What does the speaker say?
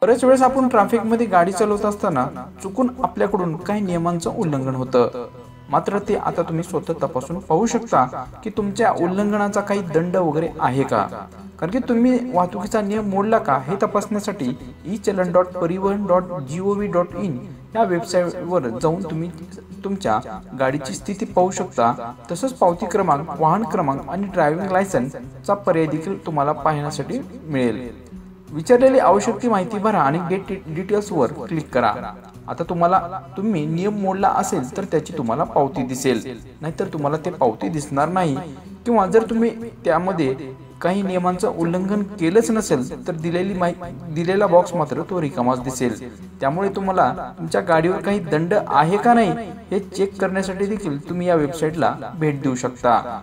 बरेच वेळेस आपण ट्रॅफिक मध्ये गाडी चालवत असताना चुकून आपल्याकडून काही नियमांचं उल्लंघन होतं, मात्र ते आता तुम्ही स्वतः तपासून पाहू शकता की तुमच्या उल्लंघनाचा काही दंड वगैरे आहे का। कारण की तुम्ही वाहतुकीचा नियम मोडला का हे तपासण्यासाठी echallan.parivahan.gov.in या वेबसाईटवर जाऊन तुम्ही तुमच्या गाडीची स्थिती पाहू शकता। तसंच पावती क्रमांक, वाहन क्रमांक आणि ड्रायव्हिंग लायसन्सचा पर्याय देखील तुम्हाला पाहण्यासाठी मिळेल। विचारलेली आवश्यक ती माहिती भरा आणि गेट डिटेल्स वर क्लिक करा। आता तुम्ही नियम मोडला असेल तर त्याची तुम्हाला पावती दिसेल, नाहीतर तुम्हाला ते पावती दिसणार नाही। किंवा जर तुम्ही त्यामध्ये काही नियमांचं उल्लंघन केलंच नसेल तर दिलेला बॉक्स मात्र तो रिकामाच दिसेल। त्यामुळे तुम्हाला तुमच्या गाडीवर काही दंड आहे का नाही हे चेक करण्यासाठी देखील तुम्ही या वेबसाईटला भेट देऊ शकता।